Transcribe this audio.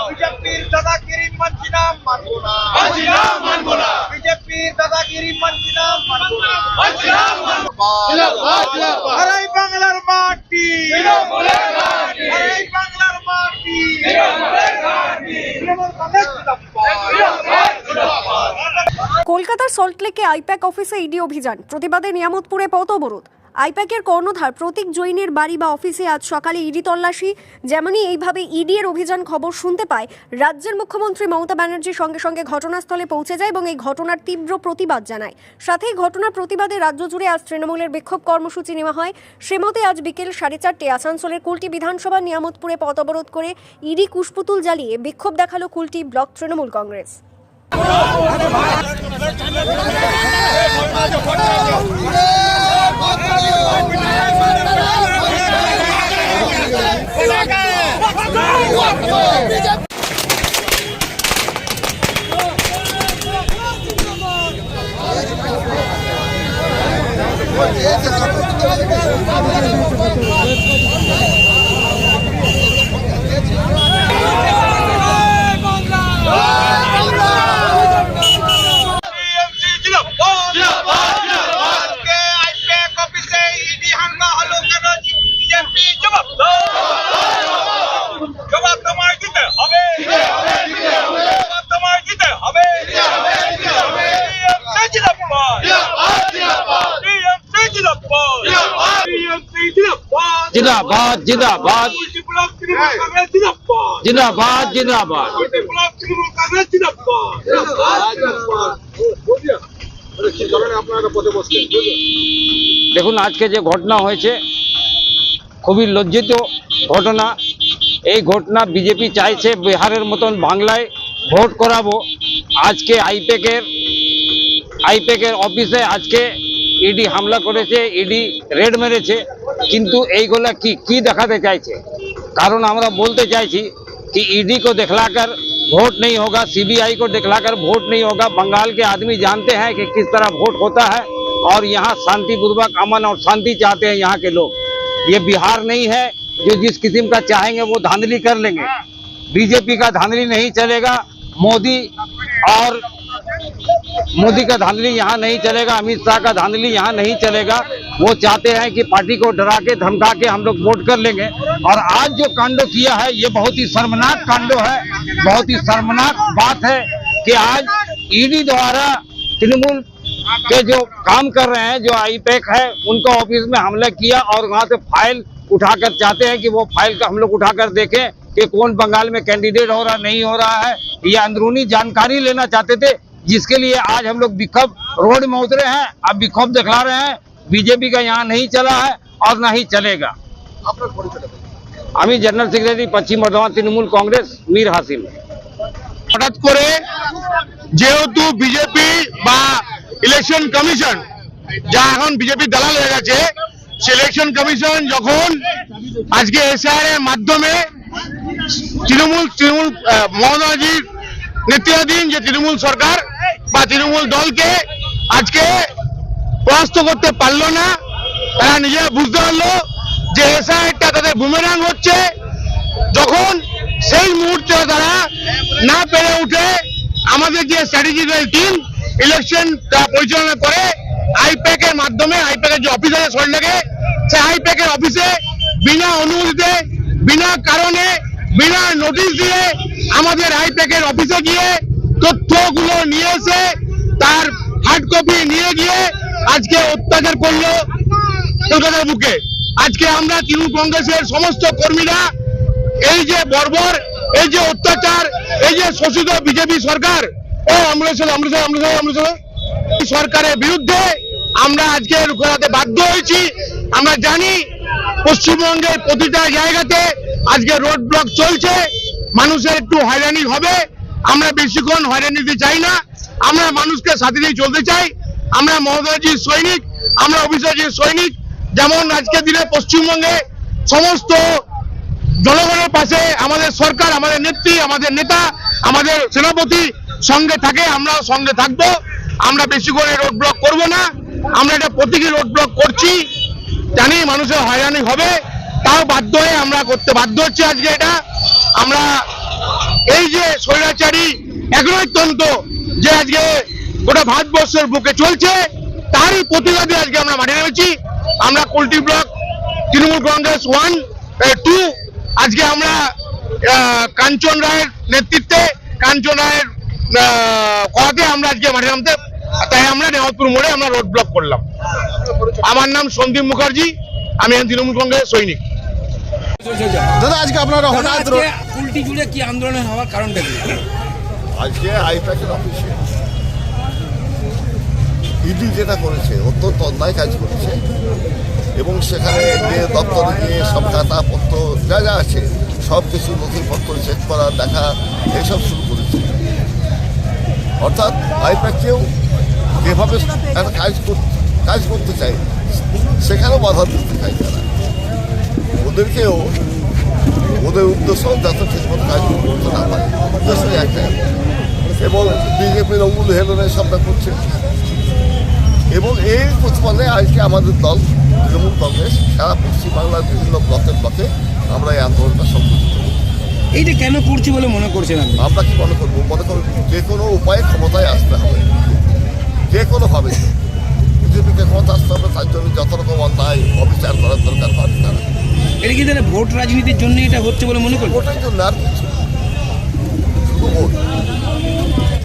বিজেপির দাদাগিরি মানছি না, মানবো না। বিজেপির দাদাগিরি মানছি না, মানবো না। আরে এই বাংলার মাটি, আরে এই বাংলার মাটি, তৃণমূল কংগ্রেস জিন্দাবাদ। কলকাতার সল্টলেকে আইপ্যাক অফিসে ইডি অভিযান, প্রতিবাদে নিয়ামতপুরে পথ অবরোধ। আইপ্যাকের কর্ণধার প্রতীক জৈনের বাড়ি বা অফিসে আজ সকালে ইডি তল্লাশি। যেমনই এইভাবে ইডি এর অভিযান খবর শুনতে পায় রাজ্যের মুখ্যমন্ত্রী মমতা ব্যানার্জি সঙ্গে সঙ্গে ঘটনাস্থলে পৌঁছে যায় এবং এই ঘটনার তীব্র প্রতিবাদ জানায়। সাথেই ঘটনার প্রতিবাদে রাজ্য জুড়ে আজ তৃণমূলের বিক্ষোভ কর্মসূচি নেওয়া হয়। সেমতে আজ বিকেল 4:30 আসানসোলের কুলটি বিধানসভা নিয়ামতপুরে পথ অবরোধ করে ইডি কুশপুতুল জ্বালিয়ে বিক্ষোভ দেখালো কুলটি ব্লক তৃণমূল কংগ্রেস। जिंदाबाद जिंदाबाद जिंदाबाद जिंदाबाद। দেখুন, আজকে যে ঘটনা হয়েছে খুবই লজ্জিত ঘটনা। এই ঘটনা বিজেপি চাইছে বিহারের মতন বাংলায় ভোট করাবো। আজকে আইপ্যাকের অফিসে আজকে ইডি হামলা করেছে, ইডি রেড মেরেছে। কিন্তু এইগুলা কি দেখাতে চাইছে? कारण আমরা बोलते চাইছি कि ईडी को दिखलाकर वोट नहीं होगा, सीबीआई को दिखलाकर वोट नहीं होगा। बंगाल के आदमी जानते हैं कि किस तरह वोट होता है और यहाँ शांतिपूर्वक अमन और शांति चाहते हैं यहाँ के लोग। ये बिहार नहीं है जो जिस किस्म का चाहेंगे वो धांधली कर लेंगे। बीजेपी का धांधली नहीं चलेगा, मोदी का धांधली यहाँ नहीं चलेगा, अमित शाह का धांधली यहाँ नहीं चलेगा। वो चाहते हैं कि पार्टी को डरा के धमका के हम लोग वोट कर लेंगे। और आज जो कांडो किया है ये बहुत ही शर्मनाक कांडो है, बहुत ही शर्मनाक बात है कि आज ईडी द्वारा तृणमूल के जो काम कर रहे हैं, जो आईपैक है, उनका ऑफिस में हमला किया और वहां से फाइल उठाकर चाहते हैं कि वो फाइल का हम लोग उठाकर देखें कि कौन बंगाल में कैंडिडेट हो रहा नहीं हो रहा है। ये अंदरूनी जानकारी लेना चाहते थे, जिसके लिए आज हम लोग विक्षोभ रोड में उतरे हैं। अब विक्षोभ दिखला रहे हैं। बीजेपी का यहाँ नहीं चला है और ना ही चलेगा। আমি জেনারেল সেক্রেটারি পশ্চিম বর্ধমান তৃণমূল কংগ্রেস মীর হাসিম। হঠাৎ করে যেহেতু বিজেপি বা ইলেকশন কমিশন যা এখন বিজেপি দালাল হয়ে গেছে, সিলেকশন কমিশন যখন আজকে এসআইআর এর মাধ্যমে তৃণমূল মমতাজির নেতৃত্বাধীন যে তৃণমূল সরকার বা তৃণমূল দলকে আজকে পরাস্ত করতে পারলো না, তারা নিজেরা বুঝতে পারলো যে এসআইআরটা তাদের বুমেরাং হচ্ছে। যখন সেই মুহূর্তে তারা না পেরে উঠে আমাদের যে স্ট্র্যাটেজিক্যাল টিম ইলেকশন পরিচালনা করে আইপ্যাকের মাধ্যমে, আইপ্যাকের যে অফিস আছে সল্টলেকে, সেই আইপ্যাকের অফিসে বিনা অনুমতিতে, বিনা কারণে, বিনা নোটিশ দিয়ে আমাদের আইপ্যাকের অফিসে গিয়ে তথ্যগুলো নিয়ে এসে তার হার্ড কপি নিয়ে গিয়ে আজকে অত্যাচার করলো কলকাতার বুকে। আজকে আমরা তৃণমূল কংগ্রেসের সমস্ত কর্মীরা এই যে বর্বর, এই যে অত্যাচার, এই যে শোষিত বিজেপি সরকার ও সরকারের বিরুদ্ধে আমরা আজকে রুখে বাধ্য হয়েছি। আমরা জানি পশ্চিমবঙ্গের প্রতিটা জায়গাতে আজকে রোড ব্লক চলছে, মানুষের একটু হয়রানি হবে। আমরা বেশিক্ষণ হয়রানি দিতে চাই না, আমরা মানুষকে সাথে নিয়ে চলতে চাই। আমরা মমতাজির সৈনিক, আমরা অভিষেকের সৈনিক। যেমন আজকে দিনে পশ্চিমবঙ্গে সমস্ত জনগণের পাশে আমাদের সরকার, আমাদের নেত্রী, আমাদের নেতা, আমাদের সেনাপতি সঙ্গে থাকে, আমরাও সঙ্গে থাকবো। আমরা বেশি করে রোড ব্লক করব না, আমরা এটা প্রতীকী রোড ব্লক করছি। জানি মানুষের হয়রানি হবে, তাও বাধ্য হয়ে আমরা করতে বাধ্য হচ্ছে আজকে এটা। আমরা এই যে স্বৈরাচারী একনায়কতন্ত্র যে আজকে গোটা ভারতবর্ষের বুকে চলছে, তারই প্রতিবাদে আজকে আমরা মাঠে নেমেছি। আমরা কুলটি ব্লক তৃণমূল কংগ্রেস 1-2 আজকে আমরা কাঞ্চন রায়ের নেতৃত্বে, কাঞ্চন রায়ের কথাতে আমরা আজকে মাঠে নামতে, তাই আমরা নেওয়াজপুর মোড়ে আমরা রোড ব্লক করলাম। আমার নাম সন্দীপ মুখার্জি, আমি তৃণমূল কংগ্রেস সৈনিক। দাদা আজকে আপনারা হঠাৎ কুলটি জুড়ে কি আন্দোলন হওয়ার কারণটা কি? আজকে আইপ্যাকের অফিসে ইডি যেটা করেছে অত্যন্ত অন্যায় কাজ করেছে এবং সেখানে গিয়ে দপ্তরে গিয়ে সব খাতাপত্র যা যা আছে সব কিছু নথিপত্র চেক করা, দেখা, এসব শুরু করেছে। অর্থাৎ আইপ্যাককেও যেভাবে একটা কাজ করতে চায় সেখানেও বাধা দিতে চায় তারা। ওদেরকেও ওদের উদ্দেশ্য যাতে ঠিকমতো কাজ করতে না পারে, উদ্দেশ্য একটাই। এবং বিজেপির অমূল হেলনের সবটা করছে। এবং এই প্রতিবাদে আজকে আমাদের দল তৃণমূল কংগ্রেস সারা পশ্চিমবাংলার বিভিন্ন ব্লকে আমরা এই আন্দোলনটা সংগঠিত করি। এইটা কেন করছি বলে মনে করছেন আপনি? আমরা কি মনে করবো? মনে করব যে কোনো উপায়ে ক্ষমতায় আসতে হবে, যে কোনোভাবে বিজেপিকে ক্ষমতা আসতে হবে। তার জন্য যত রকম অন্যায় অবিচার করার দরকার হয় তারা। এটা কি তাহলে ভোট রাজনীতির জন্য এটা হচ্ছে বলে মনে করবেন? ভোটের জন্য আর কিছু, শুধু ভোট।